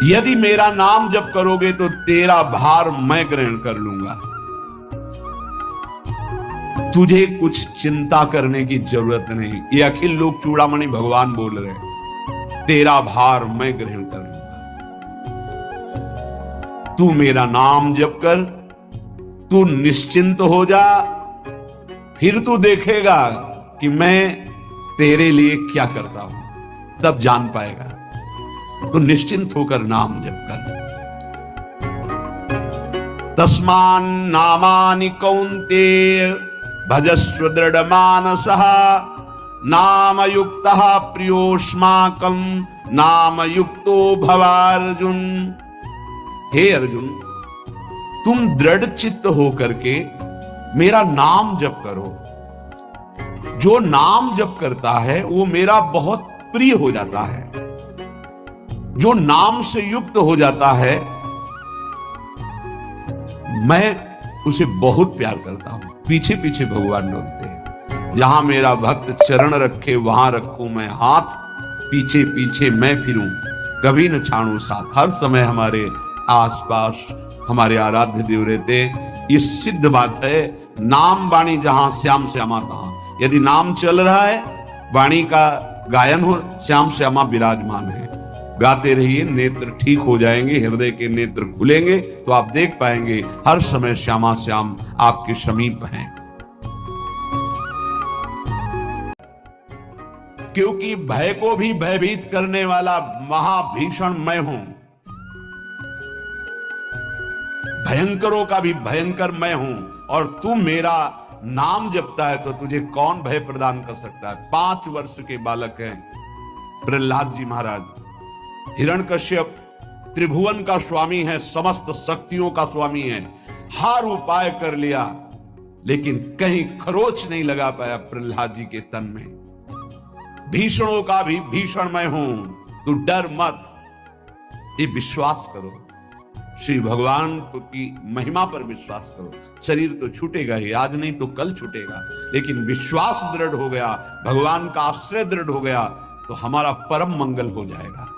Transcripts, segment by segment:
यदि मेरा नाम जप करोगे तो तेरा भार मैं ग्रहण कर लूंगा। तुझे कुछ चिंता करने की जरूरत नहीं। ये अखिल लोक चूड़ामणि भगवान बोल रहे, तेरा भार मैं ग्रहण कर लूंगा। तू मेरा नाम जप कर, तू निश्चिंत हो जा, फिर तू देखेगा कि मैं तेरे लिए क्या करता हूं, तब जान पाएगा। तो निश्चिंत होकर नाम जप कर। तस्मान नामानि कौन्तेय भजस्व दृढ़ मानसः नामयुक्तः प्रियोष्माकं नामयुक्तो भवार्जुन। हे अर्जुन, तुम दृढ़ चित्त होकर के मेरा नाम जप करो। जो नाम जप करता है वो मेरा बहुत प्रिय हो जाता है। जो नाम से युक्त हो जाता है मैं उसे बहुत प्यार करता हूं। पीछे पीछे भगवान बोलते हैं, जहां मेरा भक्त चरण रखे वहां रखूं मैं हाथ, पीछे पीछे मैं फिरूं कभी न छाड़ू साथ। हर समय हमारे आसपास हमारे आराध्य देव रहते। ये सिद्ध बात है। नाम वाणी जहां श्याम श्यामा तहां। यदि नाम चल रहा है, वाणी का गायन हो, श्याम श्यामा विराजमान है। गाते रहिए, नेत्र ठीक हो जाएंगे, हृदय के नेत्र खुलेंगे तो आप देख पाएंगे हर समय श्यामा श्याम आपके समीप हैं। क्योंकि भय को भी भयभीत करने वाला महाभीषण मैं हूं, भयंकरों का भी भयंकर मैं हूं। और तू मेरा नाम जपता है तो तुझे कौन भय प्रदान कर सकता है। 5 वर्ष के बालक हैं प्रहलाद जी महाराज। हिरण्यकश्यप त्रिभुवन का स्वामी है, समस्त शक्तियों का स्वामी है। हर उपाय कर लिया लेकिन कहीं खरोच नहीं लगा पाया प्रहलाद जी के तन में। भीषणों का भी भीषण मैं हूं, तू डर मत। ये विश्वास करो, श्री भगवान की महिमा पर विश्वास करो। शरीर तो छूटेगा ही, आज नहीं तो कल छूटेगा, लेकिन विश्वास दृढ़ हो गया, भगवान का आश्रय दृढ़ हो गया तो हमारा परम मंगल हो जाएगा।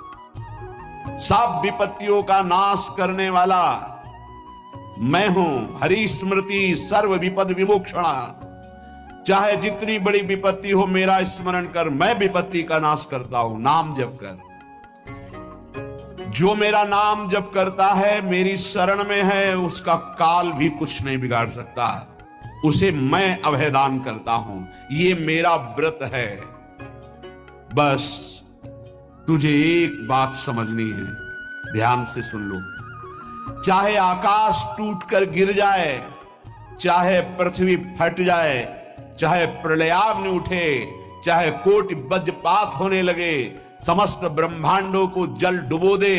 सब विपत्तियों का नाश करने वाला मैं हूं। हरि स्मृति सर्व विपद विमोक्षणा। चाहे जितनी बड़ी विपत्ति हो मेरा स्मरण कर, मैं विपत्ति का नाश करता हूं। नाम जप कर। जो मेरा नाम जप करता है, मेरी शरण में है, उसका काल भी कुछ नहीं बिगाड़ सकता। उसे मैं अभयदान करता हूं। ये मेरा व्रत है। बस तुझे एक बात समझनी है, ध्यान से सुन लो। चाहे आकाश टूटकर गिर जाए, चाहे पृथ्वी फट जाए, चाहे प्रलयाग्नि उठे, चाहे कोटि वज्रपात होने लगे, समस्त ब्रह्मांडों को जल डुबो दे,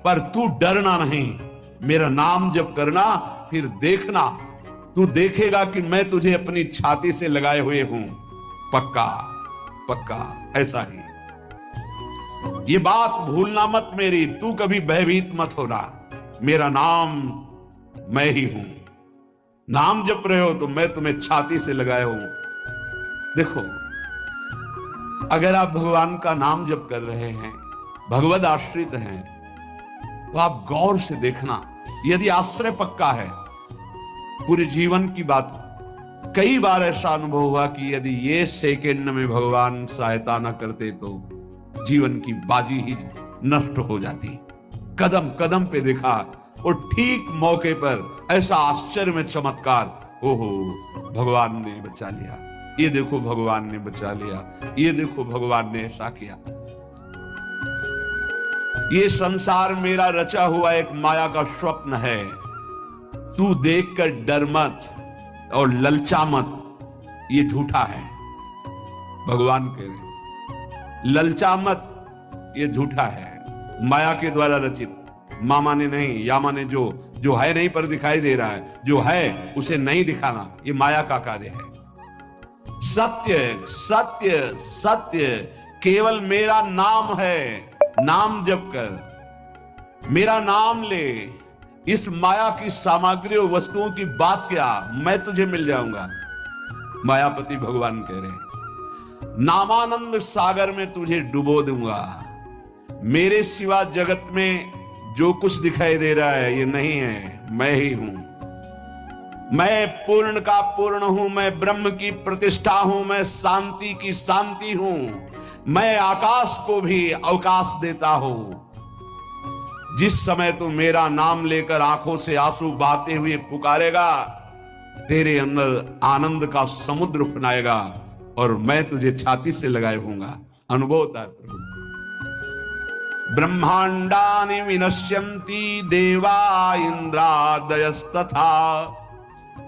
पर तू डरना नहीं। मेरा नाम जप करना, फिर देखना, तू देखेगा कि मैं तुझे अपनी छाती से लगाए हुए हूं। पक्का पक्का ऐसा ही। ये बात भूलना मत मेरी। तू कभी भयभीत मत होना। मेरा नाम मैं ही हूं। नाम जप रहे हो तो मैं तुम्हें छाती से लगाए हूं। देखो, अगर आप भगवान का नाम जप कर रहे हैं, भगवद आश्रित हैं, तो आप गौर से देखना। यदि आश्रय पक्का है, पूरे जीवन की बात, कई बार ऐसा अनुभव हुआ कि यदि ये सेकंड में भगवान सहायता न करते तो जीवन की बाजी ही नष्ट हो जाती। कदम कदम पे देखा और ठीक मौके पर ऐसा आश्चर्य में चमत्कार। ओहो, भगवान ने बचा लिया। ये देखो भगवान ने बचा लिया। ये देखो भगवान ने ऐसा किया। ये संसार मेरा रचा हुआ एक माया का स्वप्न है। तू देखकर डर मत और ललचा मत। ये झूठा है, भगवान कह रहे। ललचा मत, ये झूठा है, माया के द्वारा रचित। मामा ने नहीं, यामा ने जो है नहीं पर दिखाई दे रहा है, जो है उसे नहीं दिखाना, ये माया का कार्य है। सत्य सत्य सत्य केवल मेरा नाम है। नाम जप कर, मेरा नाम ले। इस माया की सामग्री और वस्तुओं की बात क्या, मैं तुझे मिल जाऊंगा। मायापति भगवान कह रहे हैं, नामानंद सागर में तुझे डुबो दूंगा। मेरे सिवा जगत में जो कुछ दिखाई दे रहा है ये नहीं है, मैं ही हूं। मैं पूर्ण का पूर्ण हूं, मैं ब्रह्म की प्रतिष्ठा हूं, मैं शांति की शांति हूं, मैं आकाश को भी अवकाश देता हूं। जिस समय तू मेरा नाम लेकर आंखों से आंसू बहाते हुए पुकारेगा, तेरे अंदर आनंद का समुद्र फनाएगा और मैं तुझे छाती से लगाए होऊंगा। अनुभव होता है प्रभु। ब्रह्मांडानि विनश्यन्ति देवा इंद्रादयस्तथा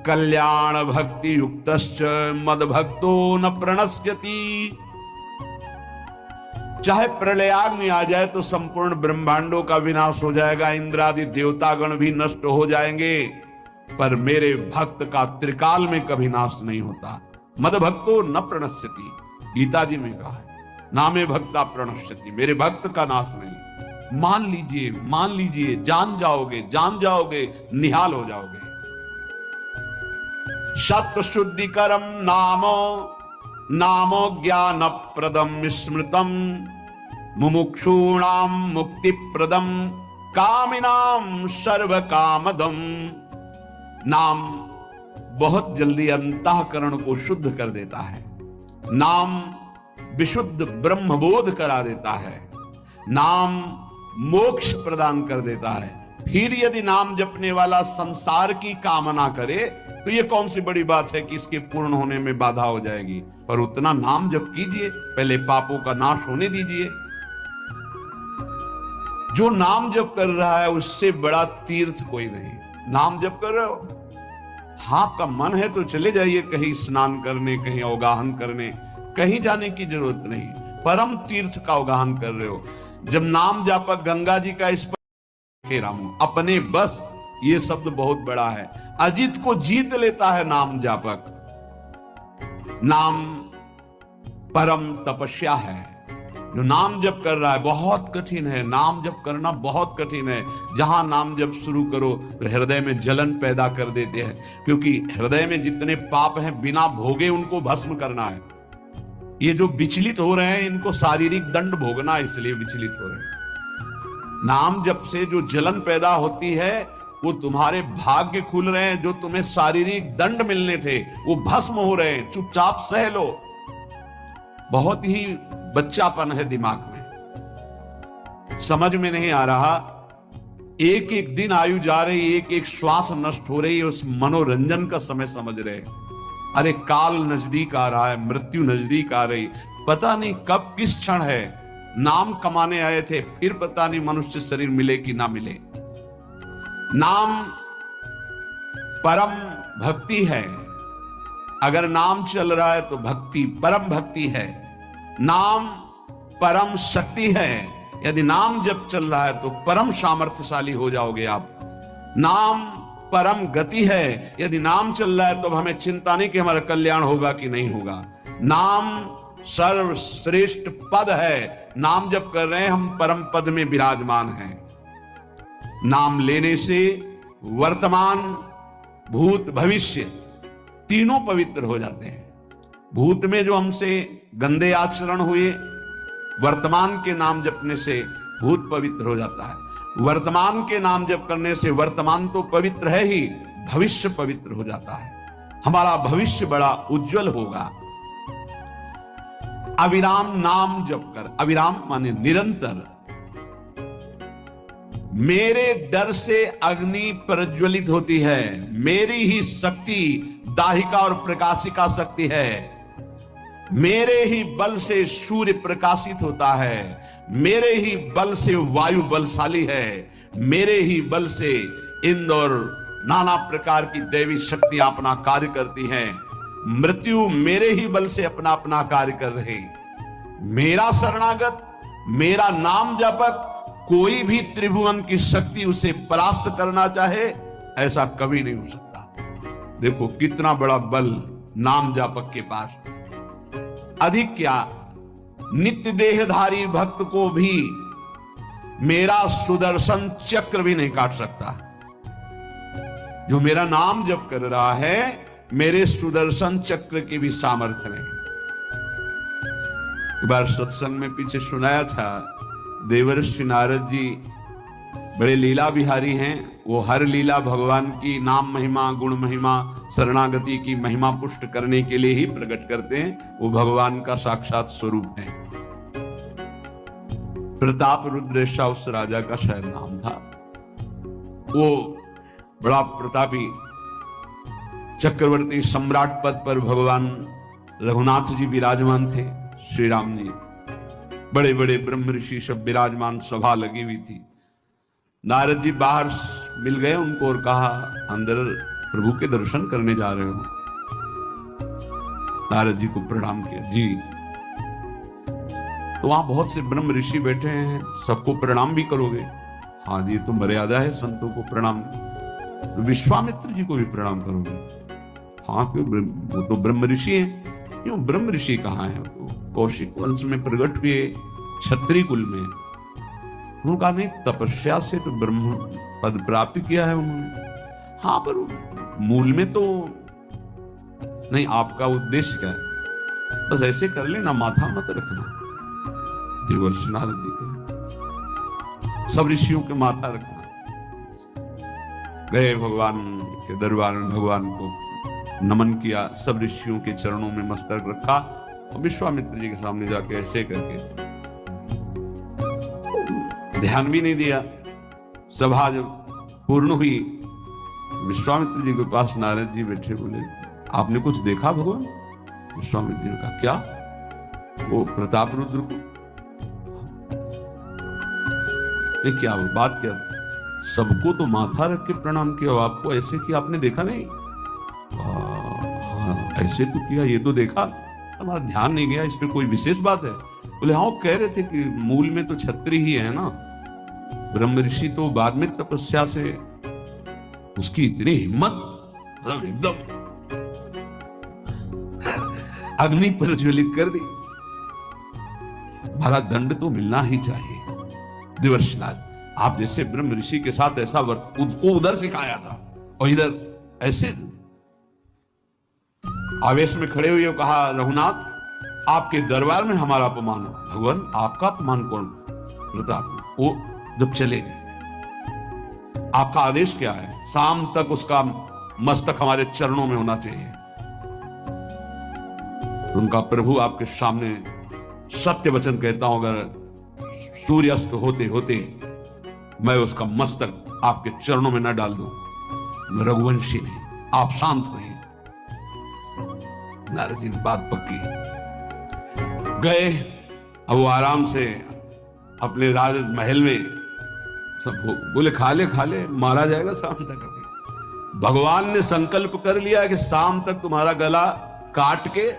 कल्याण भक्ति युक्तश्च मद भक्तो न प्रणश्यति। चाहे प्रलयाग्नि आ जाए तो संपूर्ण ब्रह्मांडों का विनाश हो जाएगा, इंद्रादि देवतागण भी नष्ट हो जाएंगे, पर मेरे भक्त का त्रिकाल में कभी नाश नहीं होता। मद भक्तो न प्रणश्यति, गीता जी में कहा है, नामे भक्ता प्रणश्यति, मेरे भक्त का नाश नहीं। मान लीजिए, जान जाओगे, निहाल हो जाओगे। सत्व शुद्धिकरम नामो ज्ञान प्रदम स्मृतम मुमुक्षूणाम मुक्ति प्रदम कामिनाम सर्व कामदम। नाम बहुत जल्दी अंतःकरण को शुद्ध कर देता है। नाम विशुद्ध ब्रह्मबोध करा देता है। नाम मोक्ष प्रदान कर देता है। फिर यदि नाम जपने वाला संसार की कामना करे तो ये कौन सी बड़ी बात है कि इसके पूर्ण होने में बाधा हो जाएगी। पर उतना नाम जप कीजिए, पहले पापों का नाश होने दीजिए। जो नाम जप कर रहा है उससे बड़ा तीर्थ कोई नहीं। नाम जप कर रहे हो, हाँ आपका मन है तो चले जाइए कहीं स्नान करने, कहीं अवगाहन करने, कहीं जाने की जरूरत नहीं। परम तीर्थ का अवगाहन कर रहे हो। जब नाम जापक गंगा जी का इस पर अपने बस, ये शब्द बहुत बड़ा है। अजित को जीत लेता है नाम जापक। नाम परम तपस्या है। जो नाम जप कर रहा है बहुत कठिन है, नाम जप करना बहुत कठिन है। जहां नाम जप शुरू करो तो हृदय में जलन पैदा कर देते हैं, क्योंकि हृदय में जितने पाप हैं बिना भोगे उनको भस्म करना है। ये जो विचलित हो रहे हैं इनको शारीरिक दंड भोगना, इसलिए विचलित हो रहे हैं। नाम जप से जो जलन पैदा होती है वो तुम्हारे भाग्य खुल रहे हैं, जो तुम्हें शारीरिक दंड मिलने थे वो भस्म हो रहे हैं। चुपचाप सह लो। बहुत ही बच्चापन है दिमाग में, समझ में नहीं आ रहा। एक एक दिन आयु जा रही, एक एक श्वास नष्ट हो रही है, उस मनोरंजन का समय समझ रहे। अरे काल नजदीक आ रहा है, मृत्यु नजदीक आ रही, पता नहीं कब किस क्षण है। नाम कमाने आए थे, फिर पता नहीं मनुष्य शरीर मिले कि ना मिले। नाम परम भक्ति है। अगर नाम चल रहा है तो भक्ति परम भक्ति है। नाम परम शक्ति है। यदि नाम जब चल रहा है तो परम सामर्थ्यशाली हो जाओगे आप। नाम परम गति है। यदि नाम चल रहा है तो हमें चिंता नहीं कि हमारा कल्याण होगा कि नहीं होगा। नाम सर्वश्रेष्ठ पद है। नाम जब कर रहे हैं हम परम पद में विराजमान हैं। नाम लेने से वर्तमान, भूत, भविष्य तीनों पवित्र हो जाते हैं। भूत में जो हमसे गंदे आचरण हुए, वर्तमान के नाम जपने से भूत पवित्र हो जाता है। वर्तमान के नाम जप करने से वर्तमान तो पवित्र है ही, भविष्य पवित्र हो जाता है। हमारा भविष्य बड़ा उज्जवल होगा। अविराम नाम जप कर, अविराम माने निरंतर। मेरे डर से अग्नि प्रज्वलित होती है। मेरी ही शक्ति दाहिका और प्रकाशिका शक्ति है। मेरे ही बल से सूर्य प्रकाशित होता है। मेरे ही बल से वायु बलशाली है। मेरे ही बल से इंद्र और नाना प्रकार की दैवी शक्तियां अपना कार्य करती हैं। मृत्यु मेरे ही बल से अपना अपना कार्य कर रहे। मेरा शरणागत, मेरा नाम जापक, कोई भी त्रिभुवन की शक्ति उसे परास्त करना चाहे ऐसा कभी नहीं हो सकता। देखो कितना बड़ा बल नाम जापक के पास। अधिक क्या, नित्य देहधारी भक्त को भी मेरा सुदर्शन चक्र भी नहीं काट सकता। जो मेरा नाम जप कर रहा है मेरे सुदर्शन चक्र की भी सामर्थ्य नहीं। एक बार सत्संग में पीछे सुनाया था, देवर्षि नारद जी बड़े लीला बिहारी हैं। वो हर लीला भगवान की नाम महिमा, गुण महिमा, शरणागति की महिमा पुष्ट करने के लिए ही प्रकट करते हैं। वो भगवान का साक्षात स्वरूप है। प्रताप रुद्रेशा उस राजा का शायद नाम था। वो बड़ा प्रतापी चक्रवर्ती सम्राट पद पर भगवान रघुनाथ जी विराजमान थे। श्री राम जी, बड़े बड़े ब्रह्म ऋषि सब विराजमान, सभा लगी हुई थी। नारद जी बाहर मिल गए उनको और कहा, अंदर प्रभु के दर्शन करने जा रहे हो? नारद जी को प्रणाम किया। जी। तो वहां बहुत से ब्रह्म ऋषि बैठे हैं, सबको प्रणाम भी करोगे? हाँ जी, तो मर्यादा है संतों को प्रणाम। तो विश्वामित्र जी को भी प्रणाम करोगे? हाँ, क्यों, वो तो ब्रह्म ऋषि हैं। क्यों, ब्रह्म ऋषि कहाँ है? तो कौशिक वंश में प्रकट हुए, क्षत्रिय कुल में। उनका नहीं, तपस्या से तो ब्रह्म पद प्राप्त किया है उन्होंने। हाँ, पर मूल में तो नहीं। आपका उद्देश्य क्या है? बस ऐसे कर लेना, माथा मत रखना। देवर्षि नारद जी के सब ऋषियों के माथा रखना। गए भगवान के दरबार में, भगवान को नमन किया, सब ऋषियों के चरणों में मस्तक रखा और विश्वामित्र जी के सामने जाके ऐसे करके ध्यान भी नहीं दिया। सभा जब पूर्ण हुई, विश्वामित्र जी के पास नारद जी बैठे, बोले, आपने कुछ देखा भगवान? विश्वामित्र जी ने कहा, क्या? वो प्रताप रुद्र को। क्या बात, क्या? सबको तो माथा रख के प्रणाम किया, आपको ऐसे किया, आपने देखा नहीं? हाँ, ऐसे तो किया, ये तो देखा, हमारा ध्यान नहीं गया, इस पे कोई विशेष बात है? बोले, हाँ, वो कह रहे थे कि मूल में तो क्षत्रिय ही है ना, ब्रह्म ऋषि तो बाद में तपस्या से, उसकी इतनी हिम्मत, मतलब एकदम अग्नि प्रज्वलित कर दी। हमारा दंड तो मिलना ही चाहिए। देवर्षिनाथ, आप जैसे ब्रह्म ऋषि के साथ ऐसा वर्त उसको उधर सिखाया था और इधर ऐसे आवेश में खड़े हुए कहा, रघुनाथ, आपके दरबार में हमारा अपमान हो। भगवान, आपका अपमान कौन? प्रताप, वो जब चले गए, आपका आदेश क्या है? शाम तक उसका मस्तक हमारे चरणों में होना चाहिए। उनका प्रभु आपके सामने सत्य वचन कहता हूं, अगर सूर्यास्त होते होते मैं उसका मस्तक आपके चरणों में न डाल दूं, मैं रघुवंशी नहीं। आप शांत हुए। नारद जी ने बात पक्की। गए, अब वो आराम से अपने राज महल में, सब बोले, खा ले, मारा जाएगा शाम तक। अभी भगवान ने संकल्प कर लिया कि शाम तक तुम्हारा गला काट के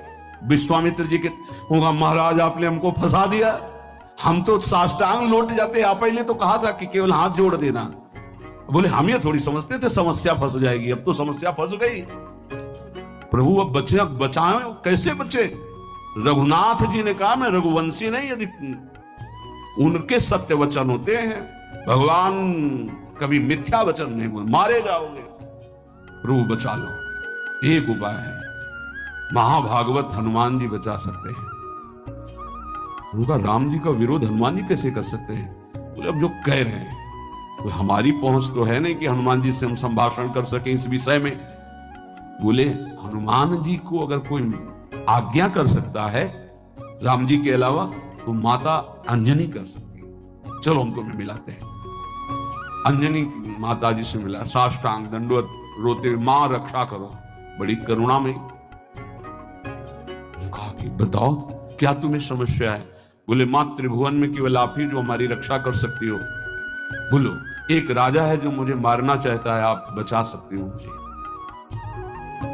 विश्वामित्र जी के होगा। महाराज, आपने हमको फंसा दिया, हम तो साष्टांग लौट जाते। आप पहले तो कहा था कि केवल हाथ जोड़ देना। बोले, हम ये थोड़ी समझते थे समस्या फंस जाएगी, अब तो समस्या फंस गई। प्रभु, अब बचाएं, कैसे बचे? रघुनाथ जी ने कहा, मैं रघुवंशी नहीं, यदि उनके सत्य वचन होते हैं, भगवान कभी मिथ्या वचन नहीं बोल, मारे जाओगे। प्रभु बचा लो। एक उपाय है, महाभागवत हनुमान जी बचा सकते हैं। उनका राम जी का विरोध हनुमान जी कैसे कर सकते हैं? बोले, अब जो कह रहे हैं, तो हमारी पहुंच तो है नहीं कि हनुमान जी से हम संभाषण कर सके इस विषय में। बोले, हनुमान जी को अगर कोई आज्ञा कर सकता है राम जी के अलावा, तो माता अंजनी कर सकती है। चलो, हम तुम्हें मिलाते हैं। अंजनी माता जी से मिला, साष्टांग दंडवत रोते हुए, मां रक्षा करो, बड़ी करुणा में। कहा कि बताओ, क्या तुम्हें समस्या है? बोले, मां, त्रिभुवन में केवल आप ही जो हमारी रक्षा कर सकती हो। बोलो, एक राजा है जो मुझे मारना चाहता है, आप बचा सकती हो मुझे?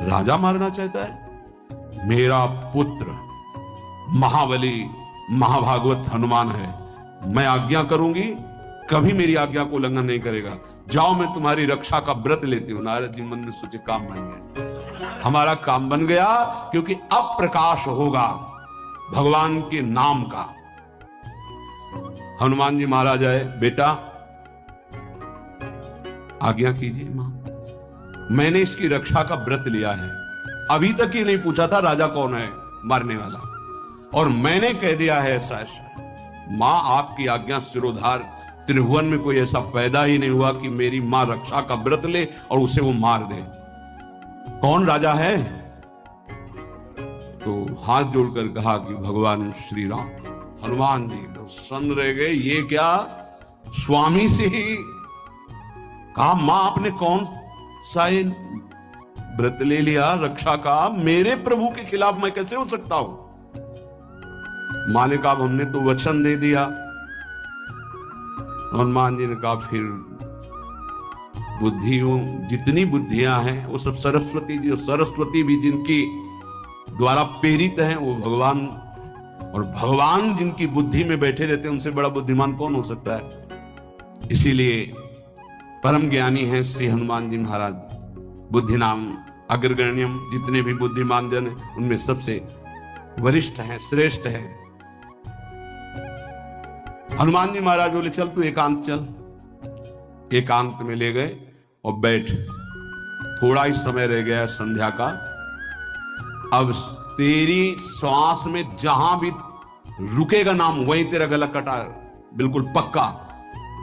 राजा मारना चाहता है? मेरा पुत्र महाबली महाभागवत हनुमान है, मैं आज्ञा करूंगी, कभी मेरी आज्ञा को उल्लंघन नहीं करेगा। जाओ, मैं तुम्हारी रक्षा का व्रत लेती हूं। नारद जी मन में सोचे, काम बन गया, हमारा काम बन गया, क्योंकि अब प्रकाश होगा भगवान के नाम का। हनुमान जी महाराज आए, बेटा आज्ञा कीजिए मां, मैंने इसकी रक्षा का व्रत लिया है। अभी तक ही नहीं पूछा था राजा कौन है मारने वाला, और मैंने कह दिया है ऐसा ऐसा। मां, आपकी आज्ञा सिरोधार त्रिभुवन में कोई ऐसा पैदा ही नहीं हुआ कि मेरी मां रक्षा का व्रत ले और उसे वो मार दे। कौन राजा है? तो हाथ जोड़कर कहा कि भगवान श्री राम। हनुमान जी तो सन रह गए, ये क्या? स्वामी से ही कहा, मां आपने कौन सा व्रत ले लिया रक्षा का? मेरे प्रभु के खिलाफ मैं कैसे हो सकता हूं? मां ने कहा, हमने तो वचन दे दिया। हनुमान जी ने कहा, फिर बुद्धियों जितनी बुद्धियां हैं वो सब सरस्वती जी, और सरस्वती भी जिनकी द्वारा प्रेरित हैं वो भगवान, और भगवान जिनकी बुद्धि में बैठे रहते हैं उनसे बड़ा बुद्धिमान कौन हो सकता है? इसीलिए परम ज्ञानी हैं श्री हनुमान जी महाराज। बुद्धि नाम अग्रगण्यम, जितने भी बुद्धिमान जन हैं उनमें सबसे वरिष्ठ हैं, श्रेष्ठ हैं। हनुमान जी महाराज बोले, चल तू एकांत चल। एकांत में ले गए और बैठ। थोड़ा ही समय रह गया संध्या का। अब तेरी श्वास में जहां भी रुकेगा नाम, वहीं तेरा गला कटा, बिल्कुल पक्का।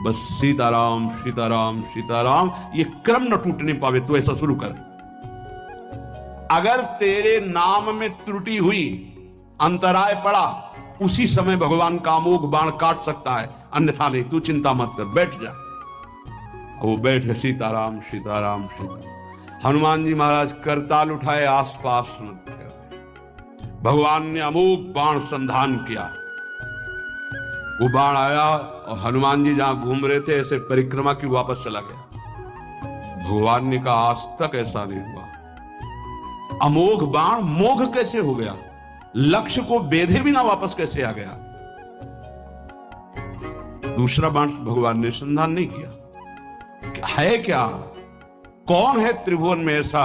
बस सीताराम सीताराम सीताराम, ये क्रम न टूटने पावे। तो ऐसा शुरू कर। अगर तेरे नाम में त्रुटि हुई, अंतराय पड़ा, उसी समय भगवान का अमोघ बाण काट सकता है, अन्यथा नहीं। तू चिंता मत कर, बैठ जा। वो बैठे, सीताराम सीताराम सीताराम। हनुमान जी महाराज करताल उठाए, आसपास भगवान ने अमोघ बाण संधान किया। वो बाण आया और हनुमान जी जहां घूम रहे थे ऐसे परिक्रमा की, वापस चला गया। भगवान ने कहा, आज तक ऐसा नहीं हुआ। अमोघ बाण मोघ कैसे हो गया? लक्ष्य को बेधे बिना वापस कैसे आ गया? दूसरा बाण भगवान ने संधान नहीं किया। है क्या? कौन है त्रिभुवन में ऐसा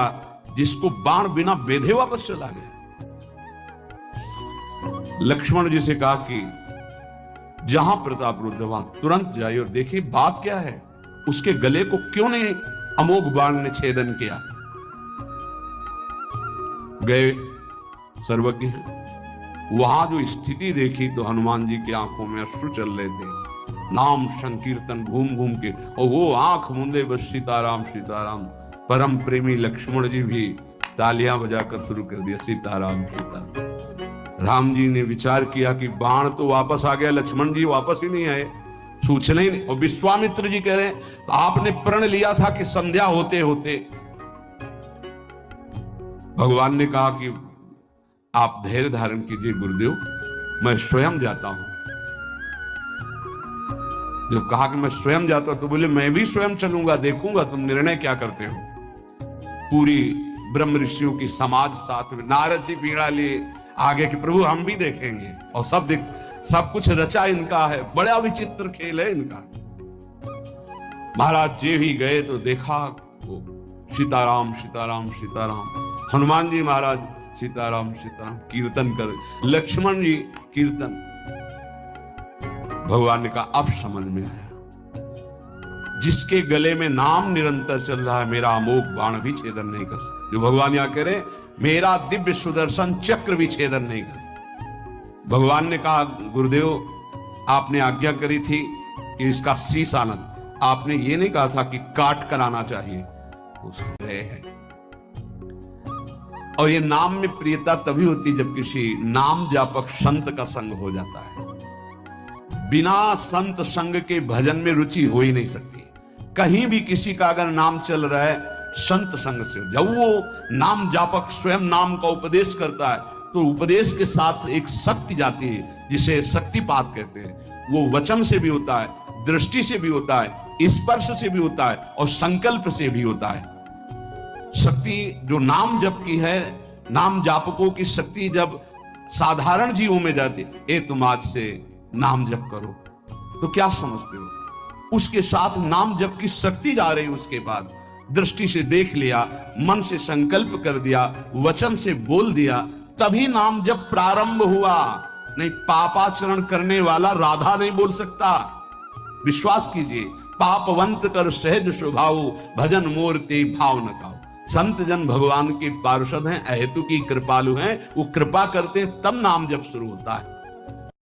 जिसको बाण बिना बेधे वापस चला गया? लक्ष्मण जी से कहा कि जहां प्रताप रुद्र वहां तुरंत जाइए और देखिए बात क्या है। उसके गले को क्यों नहीं अमोघ बाण ने छेदन किया? गए सर्वज्ञ, वहां जो स्थिति देखी तो हनुमान जी की आंखों में अश्रु चल रहे थे। नाम संकीर्तन घूम घूम के, और वो आंख मूंदे बस सीताराम सीताराम। परम प्रेमी लक्ष्मण जी भी तालियां बजाकर शुरू कर दिया, सीताराम सीताराम। राम जी ने विचार किया कि बाण तो वापस आ गया, लक्ष्मण जी वापस ही नहीं आए, सूचना ही नहीं। और विश्वामित्र जी कह रहे हैं, तो आपने प्रण लिया था कि संध्या होते होते। भगवान ने कहा कि आप धैर्य धारण कीजिए गुरुदेव, मैं स्वयं जाता हूं। जब कहा कि मैं स्वयं जाता हूं तो बोले, मैं भी स्वयं चलूंगा, देखूंगा तुम निर्णय क्या करते हो। पूरी ब्रह्म ऋषियों की समाज साथ में, नारद जी पीड़ा लिए आगे कि प्रभु हम भी देखेंगे, और सब कुछ रचा इनका है, बड़ा विचित्र खेल है इनका। महाराज जी ही गए तो देखा वो सीताराम सीताराम सीताराम। हनुमान जी महाराज सीताराम सीताराम कीर्तन कर, लक्ष्मण जी कीर्तन। भगवान ने कहा, अब समझ में आया, जिसके गले में नाम निरंतर चल रहा है, मेरा अमोघ बाण भी छेदन नहीं कर सकता। जो भगवान यहां कह रहे, मेरा दिव्य सुदर्शन चक्र भी छेदन नहीं कर। भगवान ने कहा, गुरुदेव आपने आज्ञा करी थी कि इसका शीश आनंद, आपने ये नहीं कहा था कि काट कर आना चाहिए। और ये नाम में प्रियता तभी होती जब किसी नाम जापक संत का संग हो जाता है। बिना संत संग के भजन में रुचि हो ही नहीं सकती। कहीं भी किसी का अगर नाम चल रहा है, संत संग से, जब वो नाम जापक स्वयं नाम का उपदेश करता है तो उपदेश के साथ एक शक्ति जाती है जिसे शक्तिपात कहते हैं। वो वचन से भी होता है, दृष्टि से भी होता है, स्पर्श से भी होता है और संकल्प से भी होता है। शक्ति जो नाम जप की है, नाम जापकों की शक्ति जब साधारण जीवों में जाती है, ए तुम आज से नाम जप करो, तो क्या समझते हो? उसके साथ नाम जप की शक्ति जा रही है। उसके बाद दृष्टि से देख लिया, मन से संकल्प कर दिया, वचन से बोल दिया, तभी नाम जप प्रारंभ हुआ। नहीं, पापाचरण करने वाला राधा नहीं बोल सकता। विश्वास कीजिए, पापवंत कर सहज स्वभाव, भजन मोर ते भाव न खाओ। संत जन भगवान के पार्षद हैं, अहेतु की कृपालु हैं, वो कृपा करते हैं तब नाम जप शुरू होता है।